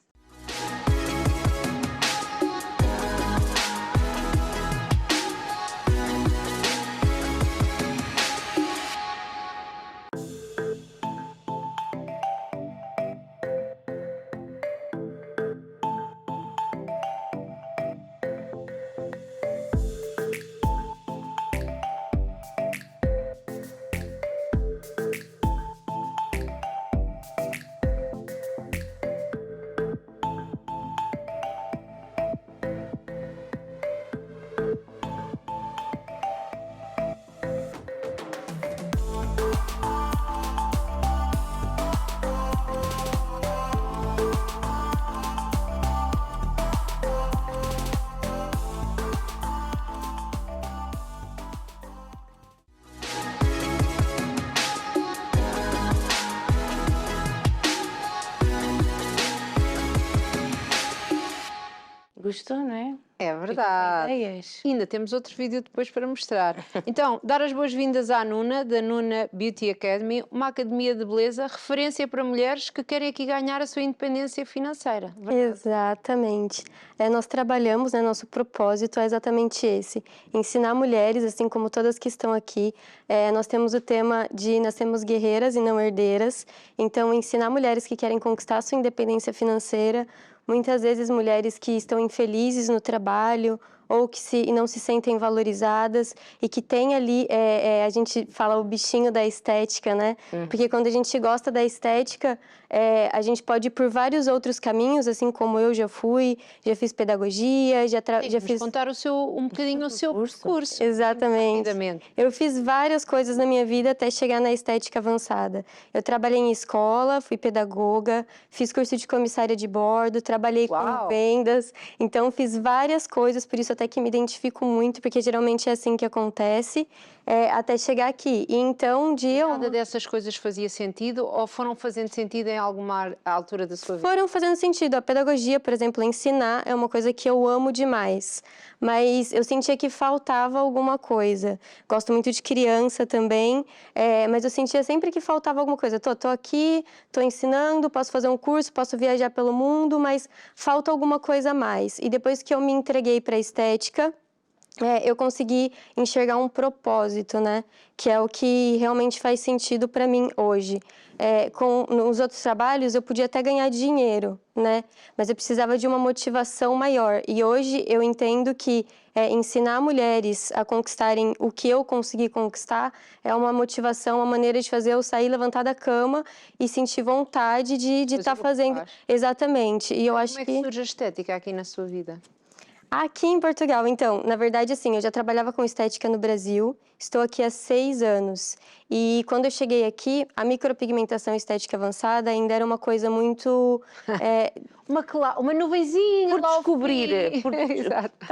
Gostou, não é? É verdade. Ideias. Ainda temos outro vídeo depois para mostrar. Então, dar as boas-vindas à Nuna, da Nuna Beauty Academy, uma academia de beleza, referência para mulheres que querem aqui ganhar a sua independência financeira. Exatamente. Nós trabalhamos, né, nosso propósito é exatamente esse, ensinar mulheres, assim como todas que estão aqui. Nós temos o tema de nascemos guerreiras e não herdeiras, então ensinar mulheres que querem conquistar a sua independência financeira, muitas vezes mulheres que estão infelizes no trabalho ou que não se sentem valorizadas e que tem ali, a gente fala o bichinho da estética, né? Porque quando a gente gosta da estética, a gente pode ir por vários outros caminhos, assim como eu já fiz pedagogia, já fiz... contar um bocadinho o seu percurso. Exatamente. Eu fiz várias coisas na minha vida até chegar na estética avançada. Eu trabalhei em escola, fui pedagoga, fiz curso de comissária de bordo, trabalhei com vendas, então fiz várias coisas, por isso até que me identifico muito, porque geralmente é assim que acontece, até chegar aqui. E então, Nada dessas coisas fazia sentido ou foram fazendo sentido em alguma altura da sua vida? Foram fazendo sentido. A pedagogia, por exemplo, ensinar é uma coisa que eu amo demais, mas eu sentia que faltava alguma coisa. Gosto muito de criança também, mas eu sentia sempre que faltava alguma coisa. Tô aqui, tô ensinando, posso fazer um curso, posso viajar pelo mundo, mas falta alguma coisa a mais. E depois que eu me entreguei para a estética, eu consegui enxergar um propósito, né? Que é o que realmente faz sentido para mim hoje. Nos outros trabalhos eu podia até ganhar dinheiro, né? Mas eu precisava de uma motivação maior. E hoje eu entendo que ensinar mulheres a conquistarem o que eu consegui conquistar é uma motivação, uma maneira de fazer eu sair, levantar da cama e sentir vontade de estar fazendo. Exatamente. E eu acho Como é que surge a estética aqui na sua vida? Aqui em Portugal, então, na verdade, assim, eu já trabalhava com estética no Brasil, estou aqui há 6 anos. E quando eu cheguei aqui, a micropigmentação estética avançada ainda era uma coisa muito... Uma nuvenzinha por descobrir. Exato.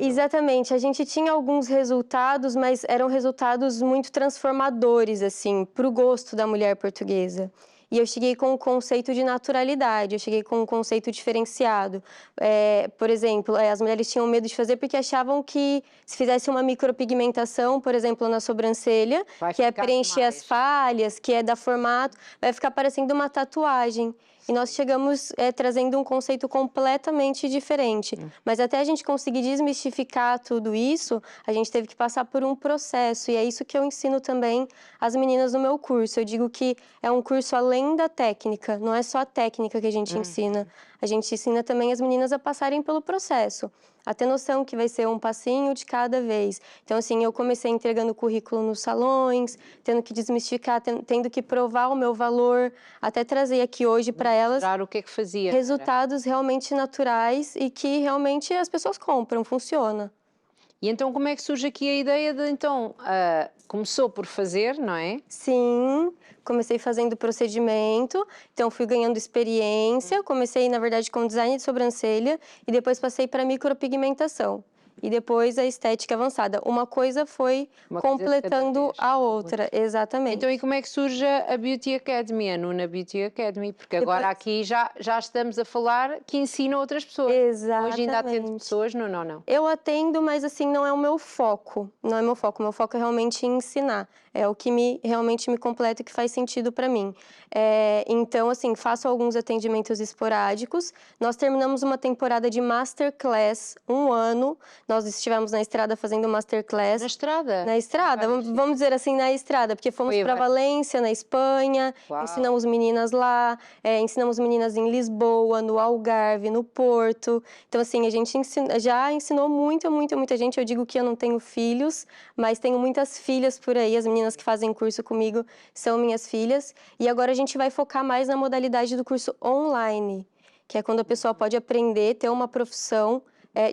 Exatamente. A gente tinha alguns resultados, mas eram resultados muito transformadores, assim, para o gosto da mulher portuguesa. E eu cheguei com o conceito de naturalidade, eu cheguei com um conceito diferenciado. Por exemplo, as mulheres tinham medo de fazer porque achavam que se fizesse uma micropigmentação, por exemplo, na sobrancelha, que é preencher as falhas, que é dar formato, vai ficar parecendo uma tatuagem. E nós chegamos trazendo um conceito completamente diferente. Mas até a gente conseguir desmistificar tudo isso, a gente teve que passar por um processo. E é isso que eu ensino também às meninas no meu curso. Eu digo que é um curso além da técnica, não é só a técnica que a gente ensina. A gente ensina também as meninas a passarem pelo processo, a ter noção que vai ser um passinho de cada vez. Então, assim, eu comecei entregando currículo nos salões, tendo que desmistificar, tendo que provar o meu valor, até trazer aqui hoje para elas o que é que fazia, resultados realmente naturais e que realmente as pessoas compram, funciona. E então como é que surge aqui a ideia de, então, começou por fazer, não é? Sim, comecei fazendo procedimento, então fui ganhando experiência. Comecei, na verdade, com design de sobrancelha e depois passei para micropigmentação. E depois a estética avançada. Uma coisa foi Uma coisa de cada completando vez. a outra, exatamente. Então, e como é que surge a Beauty Academy, a Nuna Beauty Academy? Porque agora Depois- aqui já estamos a falar que ensina outras pessoas. Hoje ainda atende Exatamente. pessoas, não. Eu atendo, mas assim, não é o meu foco. Não é meu foco. Meu foco é realmente ensinar. É o que realmente me completa e que faz sentido para mim. Então, assim, faço alguns atendimentos esporádicos. Nós terminamos uma temporada de Masterclass, 1 ano. Nós estivemos na estrada fazendo Masterclass. Na estrada? Na estrada, vamos dizer assim, na estrada, porque fomos Foi para Valência, na Espanha, Uau. ensinamos meninas lá, ensinamos meninas em Lisboa, no Algarve, no Porto. Então, assim, a gente já ensinou muita gente. Eu digo que eu não tenho filhos, mas tenho muitas filhas por aí. As meninas que fazem curso comigo são minhas filhas. E agora a gente vai focar mais na modalidade do curso online, que é quando a pessoa pode aprender, ter uma profissão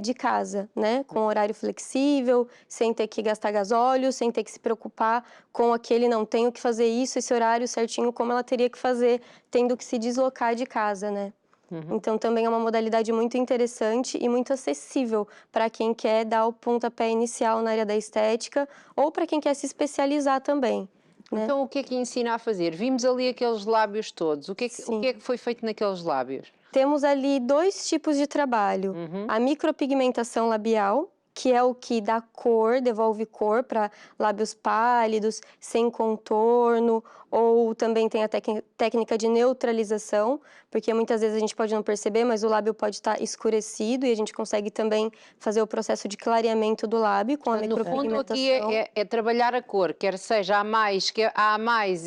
de casa, né? Com horário flexível, sem ter que gastar gasóleo, sem ter que se preocupar com aquele não tenho que fazer isso, esse horário certinho, como ela teria que fazer, tendo que se deslocar de casa, né? Então também é uma modalidade muito interessante e muito acessível para quem quer dar o pontapé inicial na área da estética ou para quem quer se especializar também. Né? Então, o que é que ensina a fazer? Vimos ali aqueles lábios todos. O que é Sim. que foi feito naqueles lábios? Temos ali 2 tipos de trabalho. A micropigmentação labial, que é o que dá cor, devolve cor para lábios pálidos, sem contorno, ou também tem a técnica de neutralização, porque muitas vezes a gente pode não perceber, mas o lábio pode estar escurecido e a gente consegue também fazer o processo de clareamento do lábio com a No fundo, micropigmentação. aqui é trabalhar a cor, quer seja há mais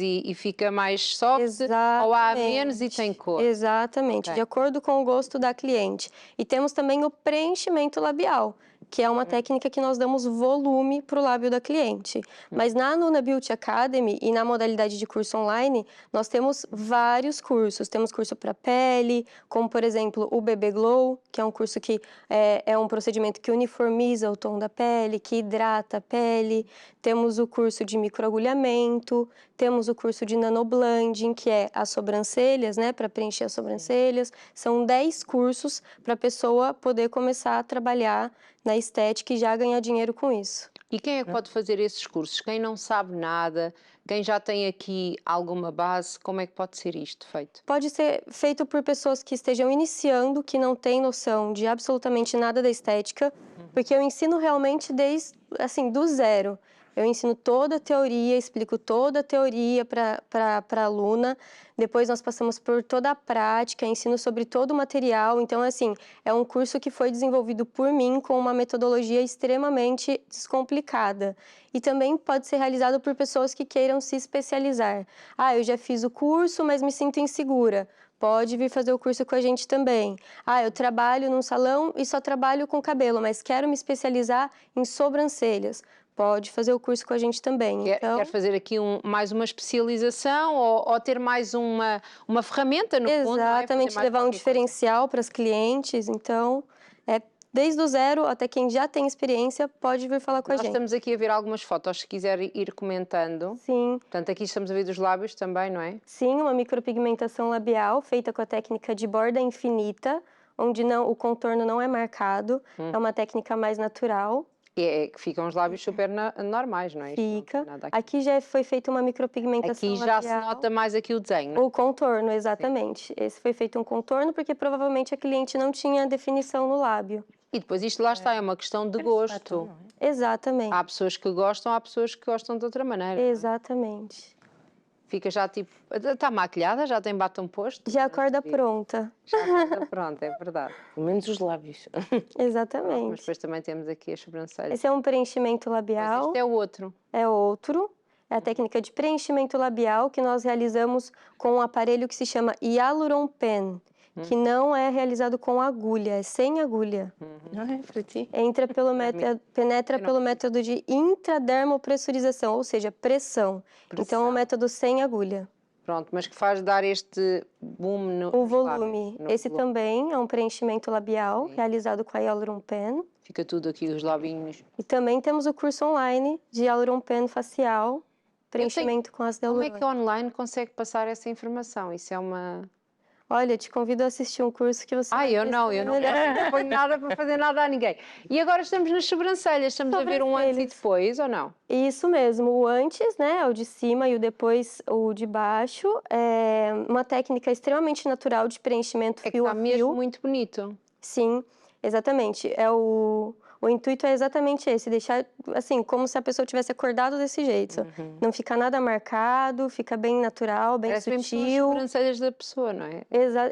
e fica mais soft, ou há menos e tem cor. Exatamente, Ok. de acordo com o gosto da cliente. E temos também o preenchimento labial, que é uma técnica que nós damos volume para o lábio da cliente. Mas na Nuna Beauty Academy e na modalidade de curso online, nós temos vários cursos. Temos curso para pele, como por exemplo o Bebê Glow, que é um curso que é um procedimento que uniformiza o tom da pele, que hidrata a pele. Temos o curso de microagulhamento, temos o curso de nanoblending, que é as sobrancelhas, né, para preencher as sobrancelhas. São 10 cursos para a pessoa poder começar a trabalhar na estética e já ganhar dinheiro com isso. E quem é que pode fazer esses cursos? Quem não sabe nada, quem já tem aqui alguma base, como é que pode ser isto feito? Pode ser feito por pessoas que estejam iniciando, que não têm noção de absolutamente nada da estética, porque eu ensino realmente desde, assim, do zero. Eu ensino toda a teoria, explico toda a teoria para a aluna. Depois nós passamos por toda a prática, ensino sobre todo o material. Então, assim, é um curso que foi desenvolvido por mim com uma metodologia extremamente descomplicada. E também pode ser realizado por pessoas que queiram se especializar. Eu já fiz o curso, mas me sinto insegura. Pode vir fazer o curso com a gente também. Eu trabalho num salão e só trabalho com cabelo, mas quero me especializar em sobrancelhas. Pode fazer o curso com a gente também. Quer fazer aqui mais uma especialização ou ter mais uma ferramenta no fundo? Exatamente, levar um diferencial para as clientes. Então, desde o zero até quem já tem experiência pode vir falar com a Nós gente. estamos aqui a ver algumas fotos, se quiser ir comentando. Sim. Portanto, aqui estamos a ver dos lábios também, não é? Sim, uma micropigmentação labial feita com a técnica de borda infinita, onde o contorno não é marcado. É uma técnica mais natural. É que ficam os lábios super normais, não é? Isto não Fica. tem nada aqui. Aqui já foi feita uma micropigmentação Aqui já labial. se nota mais aqui o desenho, não é? O contorno, exatamente. Esse foi feito um contorno porque provavelmente a cliente não tinha definição no lábio. E depois isto lá está, é uma questão de gosto. Exatamente. Há pessoas que gostam, há pessoas que gostam de outra maneira. Exatamente. Fica já tipo, está maquilhada, já tem batom posto? Já acorda pronta. Já acorda pronta, é verdade. Pelo menos os lábios. Mas Exatamente. depois também temos aqui as sobrancelhas. Esse é um preenchimento Mas labial. este é o outro. É outro. É a técnica de preenchimento labial que nós realizamos com um aparelho que se chama Hyaluron Pen, que não é realizado com agulha, é sem agulha. É para ti. Penetra pelo método de intradermopressurização, ou seja, pressão. Então é um método sem agulha. Pronto, mas que faz dar este boom no O nos lábios, volume. no Esse volume. também é um preenchimento labial realizado com a Hyaluron Pen. Fica tudo aqui, os labinhos. E também temos o curso online de Hyaluron Pen facial, preenchimento com ácido Como é hialurônico. que online consegue passar essa informação? Isso é uma... Olha, te convido a assistir um curso que você vai Eu não perceber. não ponho nada para fazer nada a ninguém. E agora estamos nas sobrancelhas, estamos a ver um antes e Sobrancelhas. depois, ou não? Isso mesmo, o antes, né, é o de cima, e o depois, o de baixo. É uma técnica extremamente natural de preenchimento É que fio está a mesmo fio. muito bonito. Sim, exatamente. O intuito é exatamente esse, deixar assim, como se a pessoa tivesse acordado desse jeito. Não fica nada marcado, fica bem natural, bem Parece mesmo que são as sutil. sobrancelhas da pessoa, não é?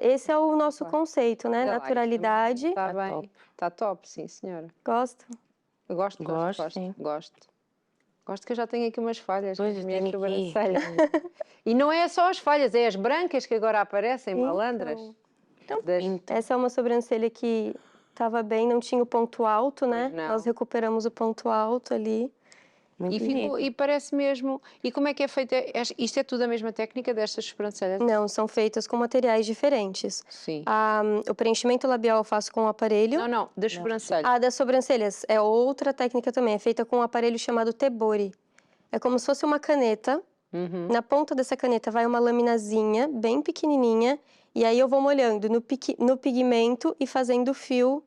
Esse é o nosso conceito, né? Olha lá, Naturalidade. Está Tá bem, top. está top, sim, senhora. Gosto. Eu gosto, Gosto, sim. gosto. Gosto que eu já tenho aqui umas falhas Pois, nas eu minhas tenho aqui. sobrancelhas. E não é só as falhas, é as brancas que agora aparecem, malandras. Então, Das- pinto. Essa é uma sobrancelha que estava bem, não tinha o ponto alto, né? Pois não. Nós recuperamos o ponto alto ali. Muito E, ficou, bonito. e parece mesmo. E como é que é feita? Isto é tudo a mesma técnica destas sobrancelhas? Não, são feitas com materiais diferentes. Sim. O preenchimento labial eu faço com o aparelho. Não, não, das sobrancelhas. A das sobrancelhas é outra técnica também, é feita com um aparelho chamado Tebori. É como se fosse uma caneta. Uhum. Na ponta dessa caneta vai uma laminazinha bem pequenininha, e aí eu vou molhando no pigmento e fazendo fio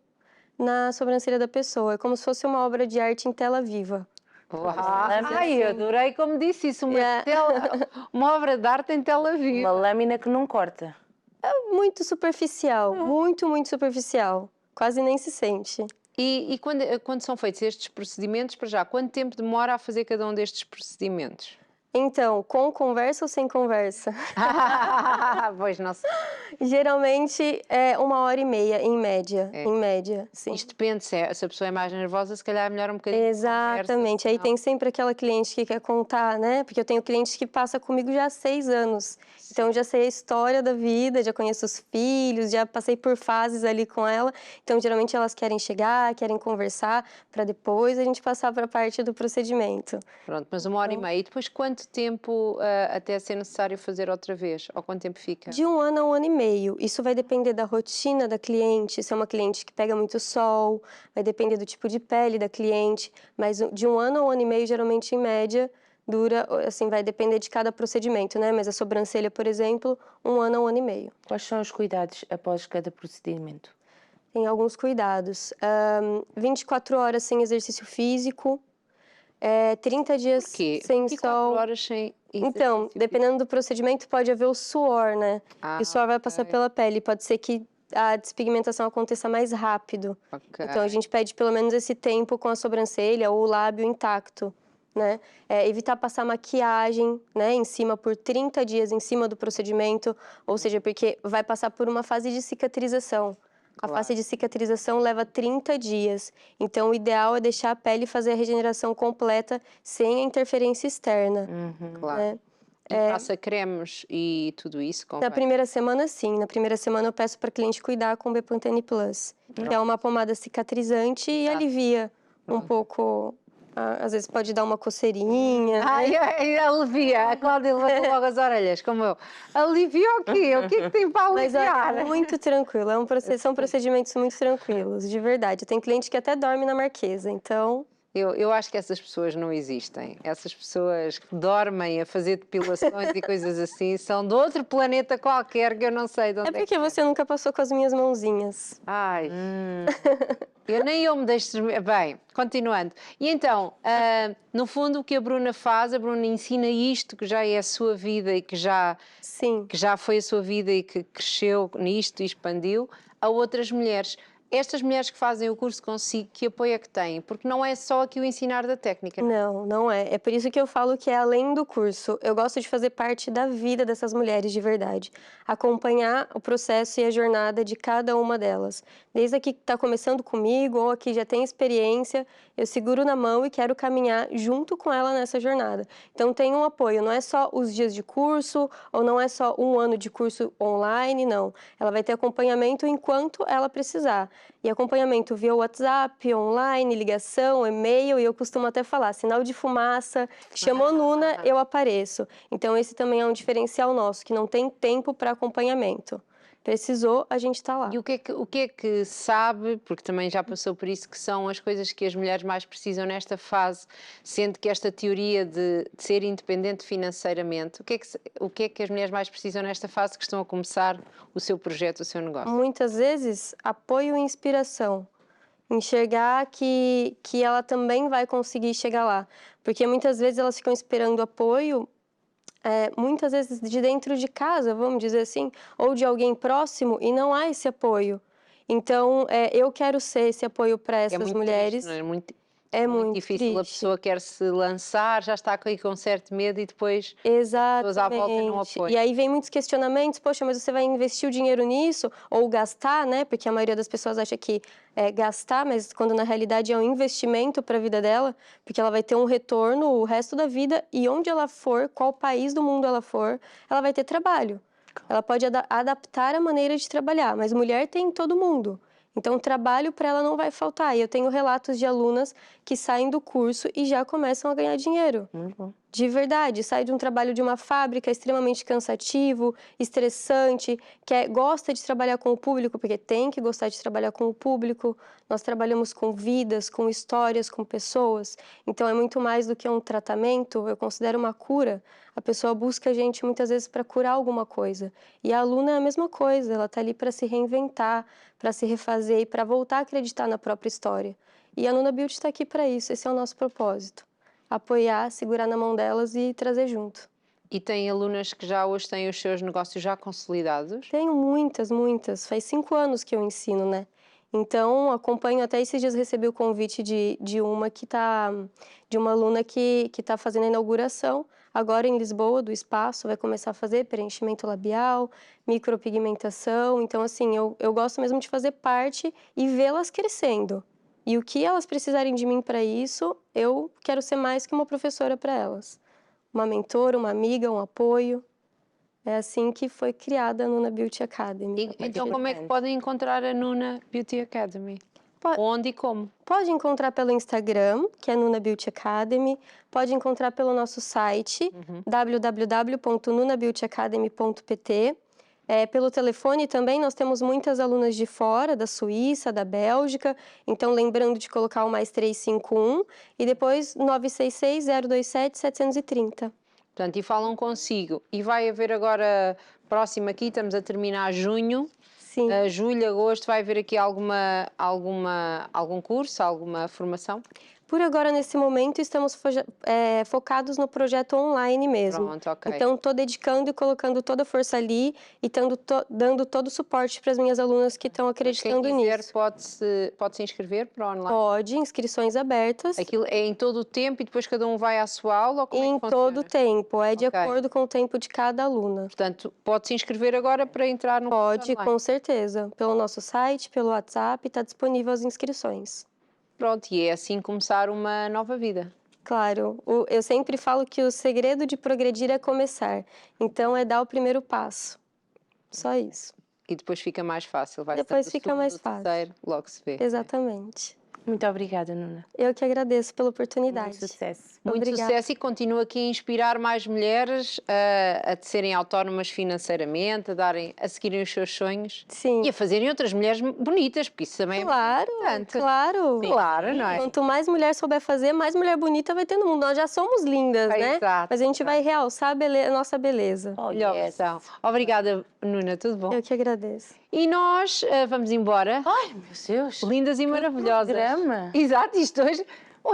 na sobrancelha da pessoa. É como se fosse uma obra de arte em tela viva. Uau. Ai, eu adorei como disse isso. Uma obra de arte em tela viva. Uma lâmina que não corta. Muito superficial, muito superficial. Quase nem se sente. E quando são feitos estes procedimentos, para já, quanto tempo demora a fazer cada um destes procedimentos? Então, com conversa ou sem conversa? Pois não sei. Geralmente é 1h30, em média. É. Em média, sim. Isto depende, se a pessoa é mais nervosa, se calhar é melhor um bocadinho de Exatamente. conversa, Aí senão- tem sempre aquela cliente que quer contar, né? Porque eu tenho clientes que passam comigo já há 6 anos. Então, eu já sei a história da vida, já conheço os filhos, já passei por fases ali com ela. Então, geralmente elas querem chegar, querem conversar, para depois a gente passar para a parte do procedimento. Pronto, mas 1h30. E depois quanto tempo até ser necessário fazer outra vez? Ou quanto tempo fica? De 1 ano a 1 ano e meio. Isso vai depender da rotina da cliente, se é uma cliente que pega muito sol, vai depender do tipo de pele da cliente. Mas de 1 ano a 1 ano e meio, geralmente, em média, dura, assim, vai depender de cada procedimento, né? Mas a sobrancelha, por exemplo, 1 ano a 1 ano e meio. Quais são os cuidados após cada procedimento? Tem alguns cuidados. 24 horas sem exercício físico, 30 dias Quê? sem 24 sol. horas sem Então, exercício dependendo do procedimento, pode haver o suor, né? Ah, E o suor vai passar ok. pela pele. Pode ser que a despigmentação aconteça mais rápido. Ok. Então, a gente pede pelo menos esse tempo com a sobrancelha ou o lábio intacto, né? Evitar passar maquiagem, né, em cima por 30 dias em cima do procedimento, ou seja, porque vai passar por uma fase de cicatrização. A Claro. fase de cicatrização leva 30 dias. Então, o ideal é deixar a pele fazer a regeneração completa sem a interferência externa, Claro. né? E passa cremes e tudo isso? Na convém? primeira semana, sim. Na primeira semana, eu peço para a cliente cuidar com o Bepantene Plus, que é uma pomada cicatrizante e alivia um pouco. Às vezes pode dar uma coceirinha. Ai, alivia. A Cláudia levantou logo as orelhas, como eu. Alivia o quê? O que é que tem para Mas aliviar? é muito tranquilo. São procedimentos muito tranquilos, de verdade. Tem cliente que até dorme na marquesa, então. Eu acho que essas pessoas não existem. Essas pessoas que dormem a fazer depilações e coisas assim são de outro planeta qualquer que eu não sei de onde É porque você nunca passou com as minhas mãozinhas. Ai, nem eu me deixo... Bem, continuando. E então, no fundo, o que a Bruna faz, a Bruna ensina isto que já é a sua vida e Sim. que já foi a sua vida e que cresceu nisto e expandiu, a outras mulheres. Estas mulheres que fazem o curso consigo, que apoio é que têm? Porque não é só aqui o ensinar da técnica. Não, não é. É por isso que eu falo que é além do curso. Eu gosto de fazer parte da vida dessas mulheres de verdade. Acompanhar o processo e a jornada de cada uma delas. Desde a que está começando comigo ou a que já tem experiência, eu seguro na mão e quero caminhar junto com ela nessa jornada. Então tem um apoio, não é só os dias de curso ou não é só um ano de curso online, não. Ela vai ter acompanhamento enquanto ela precisar. E acompanhamento via WhatsApp, online, ligação, e-mail, e eu costumo até falar, sinal de fumaça, chamou Nuna, eu apareço. Então esse também é um diferencial nosso, que não tem tempo para acompanhamento. Precisou, a gente está lá. E o que é que sabe, porque também já passou por isso, que são as coisas que as mulheres mais precisam nesta fase, sendo que esta teoria de ser independente financeiramente, o que é que as mulheres mais precisam nesta fase que estão a começar o seu projeto, o seu negócio? Muitas vezes, apoio e inspiração. Enxergar que ela também vai conseguir chegar lá. Porque muitas vezes elas ficam esperando apoio, muitas vezes de dentro de casa, vamos dizer assim, ou de alguém próximo, e não há esse apoio. Então, eu quero ser esse apoio para essas muito mulheres. triste, não é? É Muito muito difícil, a triste. pessoa quer se lançar, já está aí com certo medo e depois as pessoas à volta não Exatamente. apoiam. E aí vem muitos questionamentos, poxa, mas você vai investir o dinheiro nisso? Ou gastar, né? Porque a maioria das pessoas acha que é gastar, mas quando na realidade é um investimento para a vida dela, porque ela vai ter um retorno o resto da vida e onde ela for, qual país do mundo ela for, ela vai ter trabalho. Ela pode adaptar a maneira de trabalhar, mas mulher tem em todo mundo. Então, trabalho para ela não vai faltar. E eu tenho relatos de alunas que saem do curso e já começam a ganhar dinheiro. De verdade, sai de um trabalho de uma fábrica extremamente cansativo, estressante, gosta de trabalhar com o público, porque tem que gostar de trabalhar com o público. Nós trabalhamos com vidas, com histórias, com pessoas. Então, é muito mais do que um tratamento, eu considero uma cura. A pessoa busca a gente muitas vezes para curar alguma coisa. E a aluna é a mesma coisa, ela está ali para se reinventar, para se refazer e para voltar a acreditar na própria história. E a Nuna Beauty está aqui para isso, esse é o nosso propósito. Apoiar, segurar na mão delas e trazer junto. E tem alunas que já hoje têm os seus negócios já consolidados? Tenho muitas, muitas. Faz 5 anos que eu ensino, né? Então, acompanho, até esses dias recebi o convite de uma aluna que está fazendo a inauguração, agora em Lisboa, do espaço, vai começar a fazer preenchimento labial, micropigmentação. Então, assim, eu gosto mesmo de fazer parte e vê-las crescendo. E o que elas precisarem de mim para isso, eu quero ser mais que uma professora para elas. Uma mentora, uma amiga, um apoio. É assim que foi criada a Nuna Beauty Academy. Então, como é que podem encontrar a Nuna Beauty Academy? Onde e como? Pode encontrar pelo Instagram, que é Nuna Beauty Academy. Pode encontrar pelo nosso site, www.nunabeautyacademy.pt. Pelo telefone também, nós temos muitas alunas de fora, da Suíça, da Bélgica. Então, lembrando de colocar o mais 351 e depois 966-027-730. Portanto, e falam consigo. E vai haver agora, próximo aqui, estamos a terminar junho. Sim. Julho, agosto, vai haver aqui algum curso, alguma formação? Por agora, nesse momento, estamos focados no projeto online mesmo. Pronto, ok. Então, estou dedicando e colocando toda a força ali e dando todo o suporte para as minhas alunas que estão acreditando Quem quiser nisso. pode se inscrever para online? Pode, inscrições abertas. Aquilo é em todo o tempo e depois cada um vai à sua aula? Ou como é Em que funciona? todo o tempo, de Ok. acordo com o tempo de cada aluna. Portanto, pode se inscrever agora para entrar no curso Pode, online. com certeza. Pelo nosso site, pelo WhatsApp, está disponível as inscrições. Pronto, e é assim começar uma nova vida. Claro, eu sempre falo que o segredo de progredir é começar. Então, é dar o primeiro passo. Só isso. E depois fica mais fácil. Vai Depois ser do fica segundo, mais do fácil. terceiro, logo se vê. Exatamente. Muito obrigada, Nuna. Eu que agradeço pela oportunidade. Muito sucesso. Muito Obrigada. sucesso e continua aqui a inspirar mais mulheres a serem autónomas financeiramente, a seguirem os seus sonhos Sim. e a fazerem outras mulheres bonitas, porque isso também Claro, é importante. claro. Claro, não é? Quanto mais mulher souber fazer, mais mulher bonita vai ter no mundo. Nós já somos lindas, né? Exato, Mas a gente vai realçar a nossa beleza. Oh, Melhor yes. versão. Obrigada, Nuna, tudo bom? Eu que agradeço. E nós vamos embora, Ai, meu Deus. lindas e maravilhosas. programa. Exato, isto hoje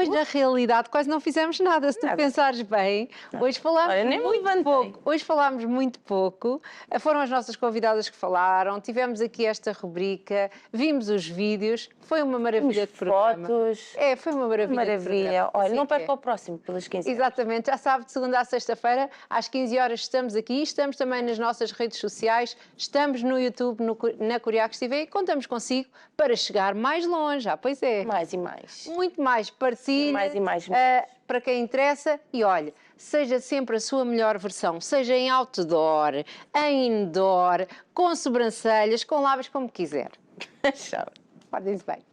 na realidade quase não fizemos nada, se tu Nada. pensares bem. Hoje falámos Olha, nem me muito levantei. pouco. Hoje falámos muito pouco. Foram as nossas convidadas que falaram. Tivemos aqui esta rubrica, vimos os vídeos. Foi uma maravilha de programa. Fotos. Foi uma maravilha. de Maravilha. programa. Olha, Assim não é. perca o próximo pelas 15 horas. Exatamente, já sabe, de segunda a sexta-feira, às 15 horas estamos aqui, estamos também nas nossas redes sociais, estamos no YouTube, na Curiacos TV e contamos consigo para chegar mais longe, pois é, Mais e mais. muito mais, partilhe, Mais e mais. para quem interessa e olha, seja sempre a sua melhor versão, seja em outdoor, em indoor, com sobrancelhas, com lábios, como quiser. Tchau. Portem-se bem.